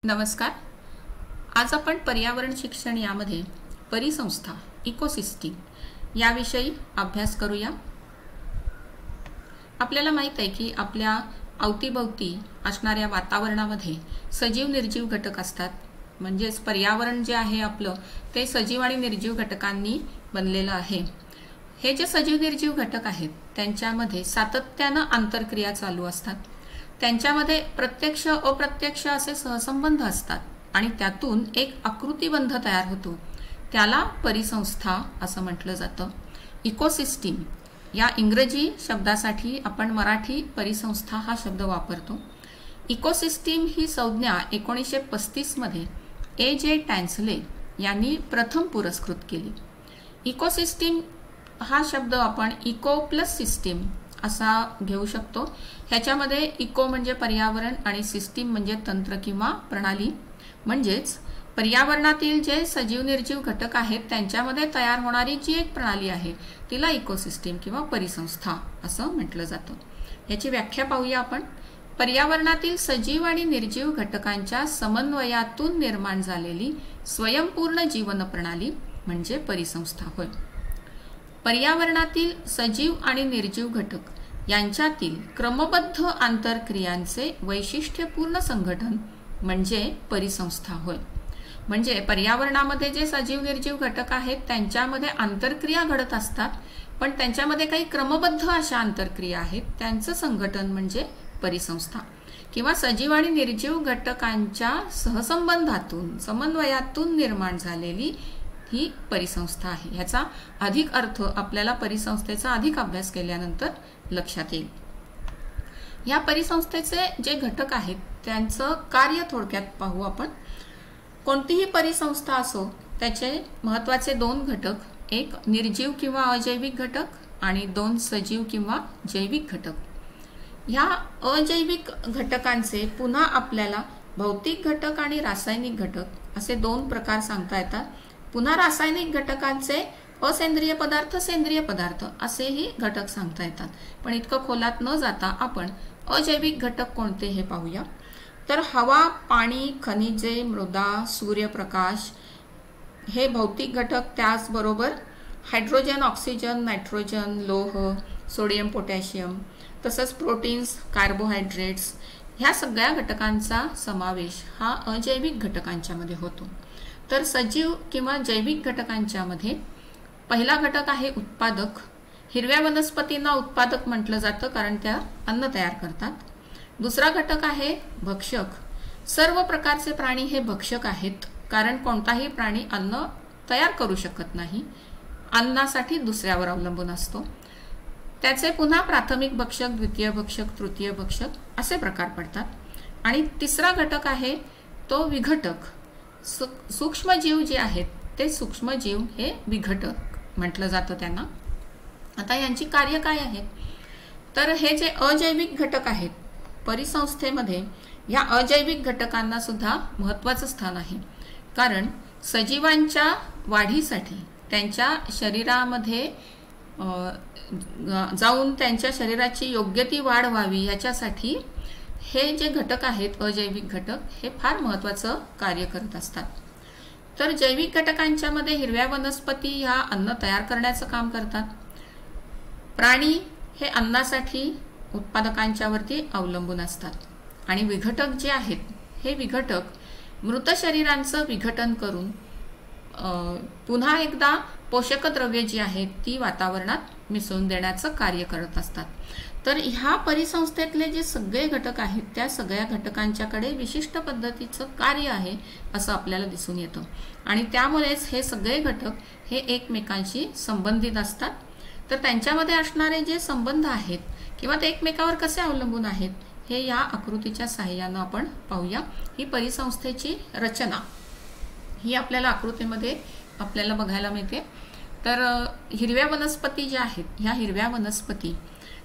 नमस्कार। आज आपण पर्यावरण शिक्षण यामध्ये परिसंस्था इकोसिस्टीम याविषयी अभ्यास करूया। आपल्याला माहित आहे की आपल्या अवतीभवती असणाऱ्या वातावरणामध्ये सजीव निर्जीव घटक असतात। म्हणजेच पर्यावरण जे आहे आपलं ते सजीव आणि निर्जीव घटकांनी बनलेलं आहे। हे जे सजीव निर्जीव घटक आहेत त्यांच्यामध्ये सातत्याने आंतरक्रिया चालू असतात। त्यांच्यामध्ये प्रत्यक्ष अप्रत्यक्ष असे सहसंबंध असतात आणि त्यातून एक आकृतिबंध तयार होतो, त्याला परिसंस्था असं म्हटलं जातं। इकोसिस्टीम या इंग्रजी शब्दासाठी आपण मराठी परिसंस्था हा शब्द वापरतो। इकोसिस्टीम ही संज्ञा 1935 मध्ये ए.जे. टॅन्सले यांनी प्रथम पुरस्कृत केली। इकोसिस्टीम हा शब्द आपण इको प्लस सिस्टीम असा घेऊ शकतो। ह्याच्यामध्ये इको म्हणजे पर्यावरण आणि सिस्टीम म्हणजे तंत्र किंवा प्रणाली। म्हणजेच पर्यावरणातील जे सजीव निर्जीव घटक आहेत त्यांच्यामध्ये तयार होणारी जी एक प्रणाली आहे तिला इकोसिस्टीम किंवा परिसंस्था असं म्हटलं जातं। याची व्याख्या पाहूया आपण। पर्यावरणातील सजीव आणि निर्जीव घटकांच्या समन्वयातून निर्माण झालेली स्वयंपूर्ण जीवन प्रणाली म्हणजे परिसंस्था होय। पर्यावरणातील सजीव आणि निर्जीव घटक यांच्यातील क्रमबद्ध आंतरक्रियांचे वैशिष्ट्यपूर्ण संघटन म्हणजे परिसंस्था होय। म्हणजे पर्यावरणामध्ये जे सजीव निर्जीव घटक आहेत त्यांच्यामध्ये आंतरक्रिया घडत असतात, पण त्यांच्यामध्ये काही क्रमबद्ध अशा आंतरक्रिया आहेत, त्यांचं संघटन म्हणजे परिसंस्था किंवा सजीव आणि निर्जीव घटकांच्या सहसंबंधातून समन्वयातून निर्माण झालेली ही परिसंस्था आहे। ह्याचा अधिक अर्थ आपल्याला परिसंस्थेचा अधिक अभ्यास केल्यानंतर लक्षात येईल। या परिसंस्थेचे जे घटक आहेत त्यांचं कार्य थोडक्यात पाहू आपण। कोणतीही परिसंस्था असो त्याचे महत्त्वाचे दोन घटक, एक निर्जीव किंवा अजैविक घटक आणि दोन सजीव किंवा जैविक घटक। ह्या अजैविक घटकांचे पुन्हा आपल्याला भौतिक घटक आणि रासायनिक घटक असे दोन प्रकार सांगता येतात। पुन्हा रासायनिक घटकांचे असेंद्रिय पदार्थ सेंद्रिय पदार्थ असेही घटक सांगता येतात, पण इतकं खोलात न जाता आपण अजैविक घटक कोणते हे पाहूया। तर हवा, पाणी, खनिजे, मृदा, सूर्यप्रकाश हे भौतिक घटक, त्याचबरोबर हायड्रोजन, ऑक्सिजन, नायट्रोजन, लोह, सोडियम, पोटॅशियम, तसंच प्रोटीन्स, कार्बोहायड्रेट्स ह्या सगळ्या घटकांचा समावेश हा अजैविक घटकांच्यामध्ये होतो। तर सजीव किंवा जैविक घटकांच्यामध्ये पहिला घटक आहे उत्पादक। हिरव्या वनस्पतींना उत्पादक म्हटलं जातं कारण त्या अन्न तयार करतात। दुसरा घटक आहे भक्षक। सर्व प्रकारचे प्राणी हे भक्षक आहेत कारण कोणताही प्राणी अन्न तयार करू शकत नाही, अन्नासाठी दुसऱ्यावर अवलंबून असतो। त्याचे पुन्हा प्राथमिक भक्षक, द्वितीय भक्षक, तृतीय भक्षक असे प्रकार पडतात। आणि तिसरा घटक आहे तो विघटक। सूक्ष्मजीव जे आहेत ते सूक्ष्मजीव हे विघटक म्हटलं जातं त्यांना। आता यांची कार्य काय आहेत, तर हे जे अजैविक घटक आहेत परिसंस्थेमध्ये या अजैविक घटकांना सुद्धा महत्त्वाचं स्थान आहे, कारण सजीवांच्या वाढीसाठी त्यांच्या शरीरामध्ये जाऊन त्यांच्या शरीराची योग्य ती वाढ व्हावी याच्यासाठी हे जे घटक आहेत अजैविक घटक हे फार महत्त्वाचं कार्य करत असतात। तर जैविक घटकांच्या मध्ये हिरव्या वनस्पती ह्या अन्न तयार करण्याचं काम करतात। प्राणी हे अन्नासाठी उत्पादकांच्यावरती अवलंबून असतात आणि विघटक जे आहेत हे विघटक मृत शरीरांचं विघटन करून पुन्हा एकदा पोषक द्रव्ये जी आहेत ती वातावरणात मिसळून देण्याचं कार्य करत असतात। तर ह्या परिसंस्थेतले जे सगळे घटक आहेत त्या सगळ्या घटकांच्याकडे विशिष्ट पद्धतीचं कार्य आहे असं आपल्याला दिसून येतं आणि त्यामुळेच हे सगळे घटक हे एकमेकांशी संबंधित असतात। तर त्यांच्यामध्ये असणारे जे संबंध आहेत किंवा ते एकमेकावर कसे अवलंबून आहेत हे या आकृतीच्या सहाय्याने आपण पाहूया। ही परिसंस्थेची रचना ही आपल्याला आकृतीमध्ये आपल्याला बघायला मिळते। तर हिरव्या वनस्पती ज्या आहेत ह्या हिरव्या वनस्पती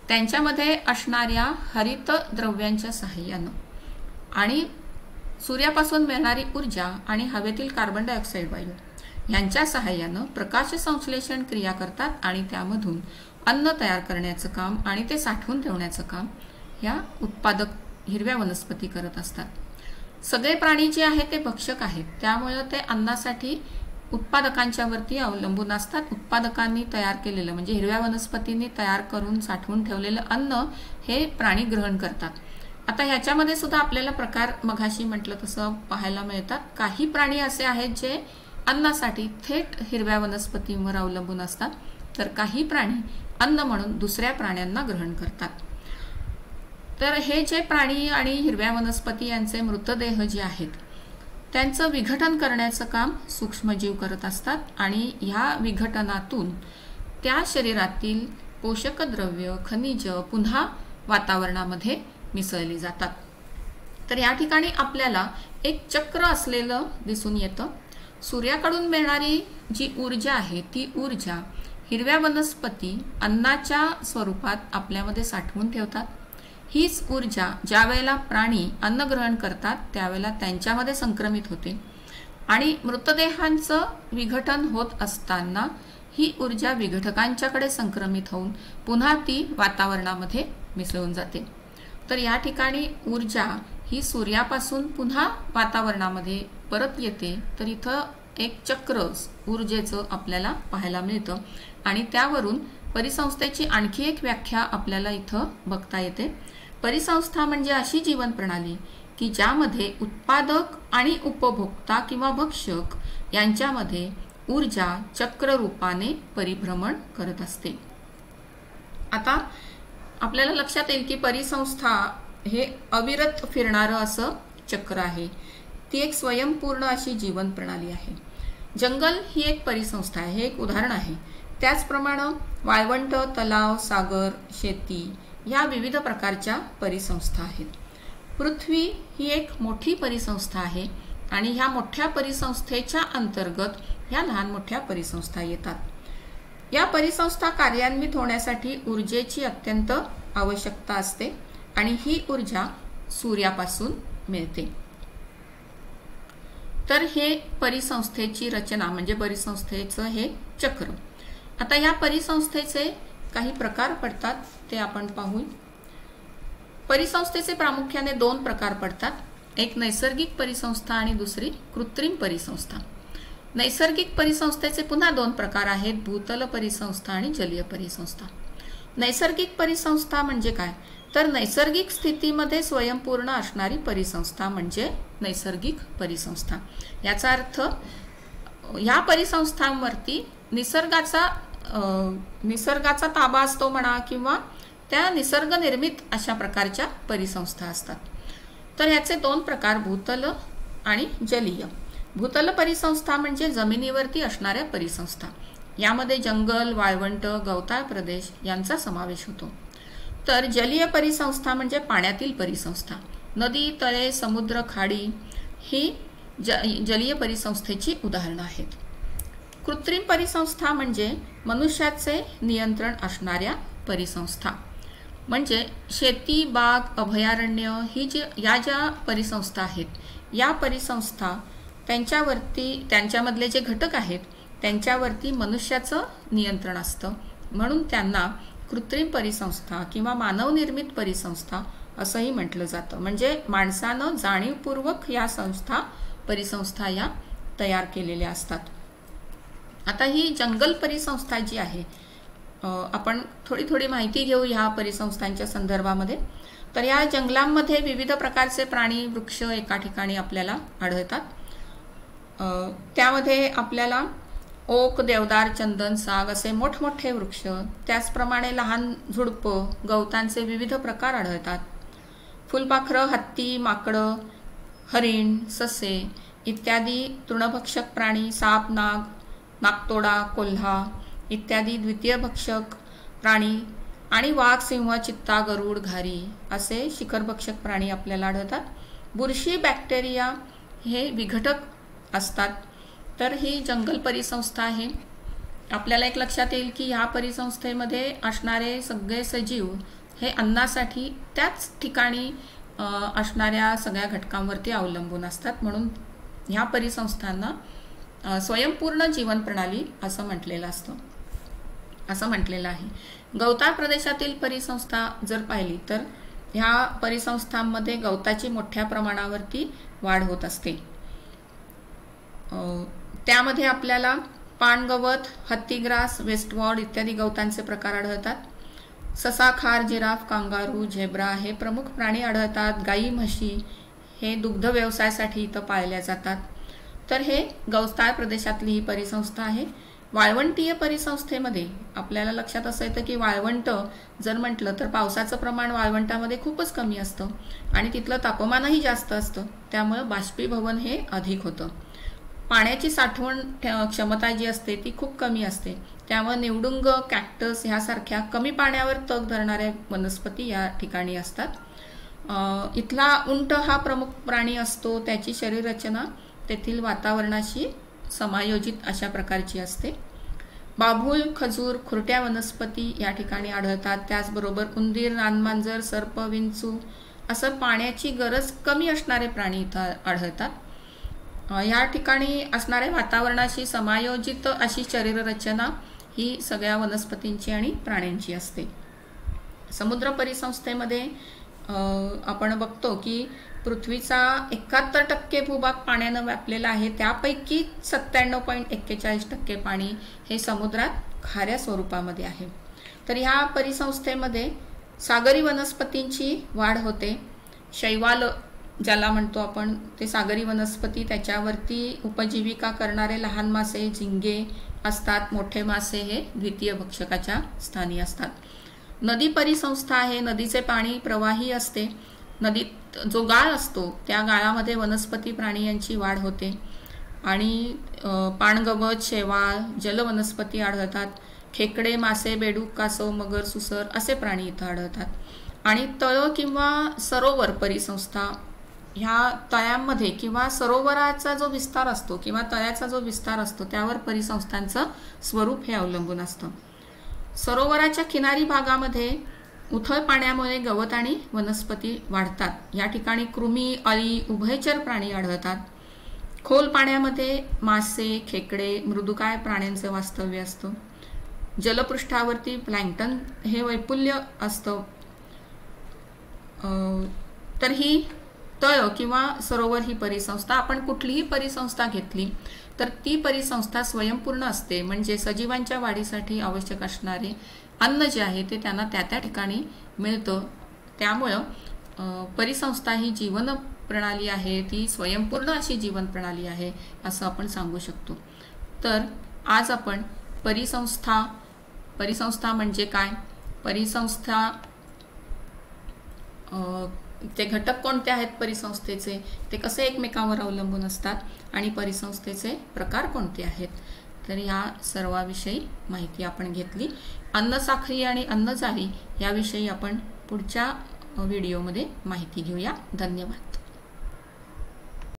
त्यांच्यामध्ये असणाऱ्या हरित द्रव्यांच्या सहाय्याने आणि सूर्यापासून मिळणारी ऊर्जा आणि हवेतील कार्बन डायऑक्साईड वायू यांच्या सहाय्याने प्रकाश संश्लेषण क्रिया करतात आणि त्यामधून अन्न तयार करण्याचं काम आणि ते साठवून ठेवण्याचं काम या उत्पादक हिरव्या वनस्पती करत असतात। सगळे प्राणी जे आहेत ते भक्षक आहेत, त्यामुळे ते अन्नासाठी उत्पादकांच्या वरती अवलंबून असतात. उत्पादकांनी तयार केलेलं म्हणजे हिरव्या वनस्पतींनी तयार करून साठवून ठेवलेलं अन्न हे प्राणी ग्रहण करतात. आता ह्याच्यामध्ये सुद्धा आपल्याला प्रकार मघाशी म्हटलं तसं पाहायला मिळतात. काही प्राणी असे आहेत जे अन्नासाठी थेट हिरव्या वनस्पतींवर अवलंबून असतात, तर काही प्राणी अन्न म्हणून दुसऱ्या प्राण्यांना ग्रहण करतात. तर हे जे प्राणी आणि हिरव्या वनस्पती यांचे मृतदेह जे आहेत त्यांचं विघटन करण्याचं काम सूक्ष्मजीव करत असतात आणि ह्या विघटनातून त्या शरीरातील पोषक द्रव्य, खनिज पुन्हा वातावरणामध्ये मिसळली जातात. तर या ठिकाणी आपल्याला एक चक्र असलेलं दिसून येतं. सूर्याकडून मिळणारी जी ऊर्जा आहे ती ऊर्जा हिरव्या वनस्पती अन्नाच्या स्वरूपात आपल्यामध्ये साठवून ठेवतात. हीच ऊर्जा ज्या वेळेला प्राणी अन्न ग्रहण करतात त्यावेळेला त्यांच्यामध्ये संक्रमित होते आणि मृतदेहांचं विघटन होत असताना ही ऊर्जा विघटकांच्याकडे संक्रमित होऊन पुन्हा ती वातावरणामध्ये मिसळून जाते. तर या ठिकाणी ऊर्जा ही सूर्यापासून पुन्हा वातावरणामध्ये परत येते. तर इथं एक चक्र ऊर्जेचं आपल्याला पाहायला मिळतं आणि त्यावरून परिसंस्थेची आणखी एक व्याख्या आपल्याला इथं बघता येते. परिसंस्था म्हणजे अशी जीवन प्रणाली की ज्यामध्ये उत्पादक आणि उपभोक्ता किंवा भक्षक यांच्यामध्ये ऊर्जा चक्र रूपाने परिभ्रमण करत असते. आता आपल्याला लक्षात येईल की परिसंस्था हे अविरत फिरणारं असं चक्र आहे. ती एक स्वयंपूर्ण अशी जीवन प्रणाली आहे. जंगल ही एक परिसंस्था आहे, हे एक उदाहरण आहे. त्याचप्रमाणे वाळवंट, तलाव, सागर, शेती या विविध प्रकारच्या परिसंस्था आहेत. पृथ्वी ही एक मोठी परिसंस्था आहे आणि ह्या मोठ्या परिसंस्थेच्या अंतर्गत ह्या लहान मोठ्या परिसंस्था येतात. या परिसंस्था कार्यान्वित होण्यासाठी ऊर्जेची अत्यंत आवश्यकता असते आणि ही ऊर्जा सूर्यापासून मिळते. तर हे परिसंस्थेची रचना म्हणजे परिसंस्थेचं हे चक्र. आता या परिसंस्थेचे काही प्रकार पडतात ते आपण पाहू. परिसंस्थेचे प्रामुख्याने 2 प्रकार पडतात. एक नैसर्गिक परिसंस्था आणि दुसरी कृत्रिम परिसंस्था. नैसर्गिक परिसंस्थेचे पुन्हा 2 प्रकार आहेत, भूतल परिसंस्था आणि जलीय परिसंस्था. नैसर्गिक परिसंस्था म्हणजे काय, तर नैसर्गिक स्थितीमध्ये स्वयंपूर्ण असणारी परिसंस्था म्हणजे नैसर्गिक परिसंस्था. याचा अर्थ ह्या परिसंस्थांवरती निसर्गाचा ताबा असतो म्हणा किंवा त्या निसर्ग निर्मित अशा प्रकारच्या परिसंस्था असतात. तर याचे 2 प्रकार, भूतल आणि जलीय. भूतल परिसंस्था म्हणजे जमिनीवरती असणाऱ्या परिसंस्था. यामध्ये जंगल, वाळवंट, गवताळ प्रदेश यांचा समावेश होतो. तर जलीय परिसंस्था म्हणजे पाण्यातील परिसंस्था. नदी, तळे, समुद्र, खाडी ही जलीय परिसंस्थेची उदाहरणं आहेत. कृत्रिम परिसंस्था म्हणजे मनुष्याचे नियंत्रण असणाऱ्या परिसंस्था. म्हणजे शेती, बाग, अभयारण्य ही या ज्या परिसंस्था आहेत या परिसंस्था त्यांच्यामधले जे घटक आहेत त्यांच्यावरती मनुष्याचं नियंत्रण असतं, म्हणून त्यांना कृत्रिम परिसंस्था किंवा मानवनिर्मित परिसंस्था असंही म्हटलं जातं. म्हणजे माणसानं जाणीवपूर्वक या परिसंस्था या तयार केलेल्या असतात. आता ही जंगल परिसंस्था जी आहे, आपण थोडी माहिती घेऊ ह्या परिसंस्थांच्या संदर्भामध्ये. तर या जंगलांमध्ये विविध प्रकारचे प्राणी, वृक्ष एका ठिकाणी आपल्याला आढळतात. त्यामध्ये आपल्याला ओक, देवदार, चंदन, साग असे मोठमोठे वृक्ष, त्याचप्रमाणे लहान झुडपं, गवतांचे विविध प्रकार आढळतात. फुलपाखरं, हत्ती, माकडं, हरिण, ससे इत्यादी तृणभक्षक प्राणी, साप, नाग, नागतोडा, कोल्हा इत्यादी द्वितीय भक्षक प्राणी आणि वाघ, सिंह, चित्ता, गरुड, घारी असे शिखरभक्षक प्राणी आपल्याला आढळतात. बुरशी, बॅक्टेरिया हे विघटक असतात. तर ही जंगल परिसंस्था आहे. आपल्याला एक लक्षात येईल की ह्या परिसंस्थेमध्ये असणारे सगळे सजीव हे अन्नासाठी त्याच ठिकाणी असणाऱ्या सगळ्या घटकांवरती अवलंबून असतात. म्हणून ह्या परिसंस्थांना स्वयंपूर्ण जीवन प्रणाली असं म्हटलेलं आहे. गवताळ प्रदेशातील परिसंस्था जर पाहिली तर ह्या परिसंस्थांमध्ये गवताची मोठ्या प्रमाणावरती वाढ होत असते। त्यामध्ये आपल्याला पानगवत, हत्तीग्रास, वेस्टवॉर्ड इत्यादी गवतांचे प्रकार आढळतात। ससा, खार, जिराफ, कांगारू, झेब्रा हे प्रमुख प्राणी आढळतात। गाई, म्हशी हे दुग्ध व्यवसायासाठी इथं पाळल्या जातात। तर हे गवताळ प्रदेशातली ही परिसंस्था आहे। वाळवंटीय परिसंस्थेमध्ये आपल्याला लक्षात असं येतं की वाळवंट जर म्हटलं तर पावसाचं प्रमाण वाळवंटामध्ये खूपच कमी असतं आणि तिथलं तापमानही जास्त असतं, त्यामुळे बाष्पीभवन हे अधिक होतं। पाण्याची साठवण क्षमता जी असते ती खूप कमी असते, त्यामुळे निवडुंग, कॅक्टस ह्यासारख्या कमी पाण्यावर तग धरणाऱ्या वनस्पती या ठिकाणी असतात। इथला उंट हा प्रमुख प्राणी असतो। त्याची शरीररचना तेथील वातावरणाशी समायोजित अशा प्रकारची असते। बाभूळ, खजूर, खुरट्या वनस्पती या ठिकाणी आढळतात। त्याचबरोबर उंदीर, रानमांजर, सर्प, विंचू असं पाण्याची गरज कमी असणारे प्राणी इथं आढळतात। या ठिकाणी असणाऱ्या वातावरणाशी समायोजित अशी शरीररचना ही सगळ्या वनस्पतींची आणि प्राण्यांची असते। समुद्र परिसंस्थेमध्ये आपण बघतो की पृथ्वीचा 71% भूभाग पाण्यानं व्यापलेला आहे। त्यापैकी 97.41% पाणी हे समुद्रात खाऱ्या स्वरूपामध्ये आहे। तर ह्या परिसंस्थेमध्ये सागरी वनस्पतींची वाढ होते। शैवाल ज्याला म्हणतो आपण, ते सागरी वनस्पती, त्याच्यावरती उपजीविका करणारे लहान मासे, झिंगे असतात। मोठे मासे हे द्वितीय भक्षकाच्या स्थानी असतात। नदी परिसंस्था आहे। नदीचे पाणी प्रवाही असते। नदीत जो गाळ असतो त्या गाळामध्ये वनस्पती प्राणी यांची वाढ होते आणि पानगवत, शेवाळ, जलवनस्पती आढळतात। खेकडे, मासे, बेडूक, कासव, मगर, सुसर असे प्राणी इथं आढळतात। आणि तळ किंवा सरोवर परिसंस्था, ह्या तळ्यांमध्ये किंवा सरोवराचा जो विस्तार असतो किंवा तळ्याचा जो विस्तार असतो त्यावर परिसंस्थांचं स्वरूप हे अवलंबून असतं। सरोवराच्या किनारी भागामध्ये उथळ पाण्यामुळे गवत आणि वनस्पती वाढतात। या ठिकाणी कृमी, अळी, उभयचर प्राणी आढळतात। खोल पाण्यामध्ये मासे, खेकडे, मृदुकाय प्राण्यांचं वास्तव्य असतं। जलपृष्ठावरती प्लॅन्क्टन हे वैपुल्य असतं। तर ही तळ किंवा सरोवर ही परिसंस्था, आपण कुठलीही परिसंस्था घेतली तर ती परिसंस्था स्वयंपूर्ण असते, म्हणजे सजीवांच्या वाढीसाठी आवश्यक असणारे अन्न जे आहे ते त्यांना त्या ठिकाणी मिळतं। त्यामुळं परिसंस्था ही जीवन प्रणाली आहे, ती स्वयंपूर्ण अशी जीवन प्रणाली आहे असं आपण सांगू शकतो। तर आज आपण परिसंस्था म्हणजे काय, परिसंस्था ते घटक कोणते आहेत परिसंस्थेचे, ते कसे एकमेकांवर अवलंबून असतात आणि परिसंस्थेचे प्रकार कोणते आहेत, तर ह्या सर्वाविषयी माहिती आपण घेतली। अन्नसाखळी आणि अन्नजाळी याविषयी आपण पुढच्या व्हिडिओमध्ये माहिती घेऊया। धन्यवाद।